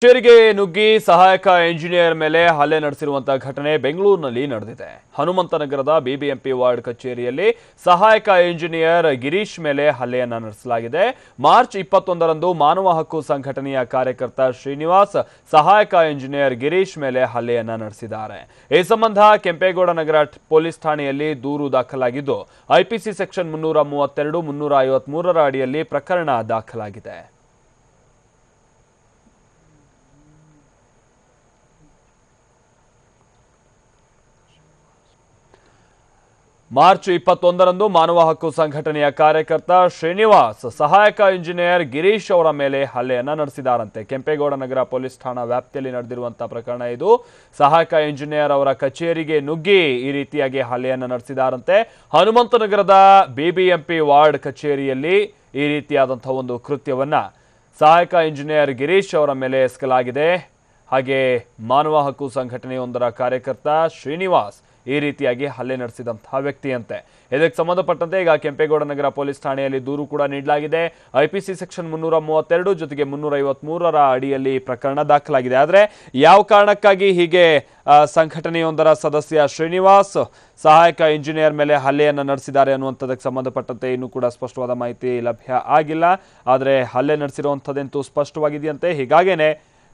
ಕಚೇರಿಗೆ ನುಗ್ಗಿ ಸಹಾಯಕ ಇಂಜಿನಿಯರ್ ಮೇಲೆ ಹಲ್ಲೆ ನಡೆಸಿರುವಂತಹ ಘಟನೆ ಬೆಂಗಳೂರಿನಲ್ಲಿ ನಡೆದಿದೆ. ಹನುಮಂತನಗರದ ಬಿಬಿಎಂಪಿ ವಾರ್ಡ್ ಕಚೇರಿಯಲ್ಲಿ ಸಹಾಯಕ ಇಂಜಿನಿಯರ್ ಗಿರೀಶ್ ಮೇಲೆ ಹಲ್ಲೆಯನ್ನ ನಡೆಸಲಾಗಿದೆ. ಮಾರ್ಚ್ 21ರಂದು ಮಾನವ ಹಕ್ಕು ಸಂಘಟನೆಯ ಕಾರ್ಯಕರ್ತ ಶ್ರೀನಿವಾಸ್ ಸಹಾಯಕ ಇಂಜಿನಿಯರ್ ಗಿರೀಶ್ ಮೇಲೆ ಹಲ್ಲೆಯನ್ನ ನಡೆಸಿದ್ದಾರೆ. ಈ ಸಂಬಂಧ ಕೆಂಪೇಗೌಡ ನಗರ ಪೊಲೀಸ್ ಠಾಣೆಯಲ್ಲಿ ದೂರು ದಾಖಲಾಗಿದ್ದು ಐಪಿಸಿ ಸೆಕ್ಷನ್ 332, 353ರ ಅಡಿಯಲ್ಲಿ ಪ್ರಕರಣ ದಾಖಲಾಗಿದೆ. ಮಾರ್ಚ್ 21ರಂದು ಮಾನವ ಹಕ್ಕು ಸಂಘಟನೆಯ ಕಾರ್ಯಕರ್ತ ಶ್ರೀನಿವಾಸ್ ಸಹಾಯಕ ಇಂಜಿನಿಯರ್ ಗಿರೀಶ್ ಅವರ ಮೇಲೆ ಹಲ್ಲೆಯನ್ನ ನಡೆಸಿದಾರಂತೆ. ಕೆಂಪೇಗೌಡ ನಗರ ಪೊಲೀಸ್ ಠಾಣಾ ವ್ಯಾಪ್ತಿಯಲ್ಲಿ ನಡೆದಿರುವಂತಹ ಪ್ರಕರಣ ಇದು. ಸಹಾಯಕ ಇಂಜಿನಿಯರ್ ಅವರ ಕಚೇರಿಗೆ ನುಗ್ಗಿ ಈ ರೀತಿಯಾಗಿ ಹಲ್ಲೆಯನ್ನ ನಡೆಸಿದಾರಂತೆ. ಹನುಮಂತನಗರದ ಬಿಬಿಎಂಪಿ ವಾರ್ಡ್ ಕಚೇರಿಯಲ್ಲಿ ಈ ರೀತಿಯಾದಂತಹ ಒಂದು ಕೃತ್ಯವನ್ನ ಸಹಾಯಕ ಇಂಜಿನಿಯರ್ ಗಿರೀಶ್ ಅವರ ಮೇಲೆ ಎಸಗಲಾಗಿದೆ. ಹಾಗೆ ಮಾನವ ಹಕ್ಕು ಸಂಘಟನೆಯೊಂದರ ಕಾರ್ಯಕರ್ತ ಶ್ರೀನಿವಾಸ್ ಈ ರೀತಿಯಾಗಿ ಹಲ್ಲೆ ನಡೆಸಿದಂತಹ ವ್ಯಕ್ತಿಯಂತೆ. ಇದಕ್ಕೆ ಸಂಬಂಧಪಟ್ಟಂತೆ ಈಗ ಕೆಂಪೇಗೌಡ ನಗರ ಪೊಲೀಸ್ ಠಾಣೆಯಲ್ಲಿ ದೂರು ಕೂಡ ನೀಡಲಾಗಿದೆ. ಐಪಿಸಿ ಸೆಕ್ಷನ್ 332 ಜೊತೆಗೆ 353ರ ಅಡಿಯಲ್ಲಿ ಪ್ರಕರಣ ದಾಖಲಾಗಿದೆ. ಆದರೆ ಯಾವ ಕಾರಣಕ್ಕಾಗಿ ಹೀಗೆ ಸಂಘಟನೆಯೊಂದರ ಸದಸ್ಯ ಶ್ರೀನಿವಾಸ್ ಸಹಾಯಕ ಇಂಜಿನಿಯರ್ ಮೇಲೆ ಹಲ್ಲೆಯನ್ನು ನಡೆಸಿದ್ದಾರೆ ಅನ್ನುವಂಥದ್ದಕ್ಕೆ ಸಂಬಂಧಪಟ್ಟಂತೆ ಇನ್ನೂ ಕೂಡ ಸ್ಪಷ್ಟವಾದ ಮಾಹಿತಿ ಲಭ್ಯ ಆಗಿಲ್ಲ. ಆದರೆ ಹಲ್ಲೆ ನಡೆಸಿರುವಂಥದ್ದಂತೂ ಸ್ಪಷ್ಟವಾಗಿದೆಯಂತೆ. ಹೀಗಾಗೇನೆ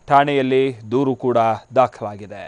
ಠಾಣೆಯಲ್ಲಿ ದೂರು ಕೂಡ ದಾಖಲಾಗಿದೆ.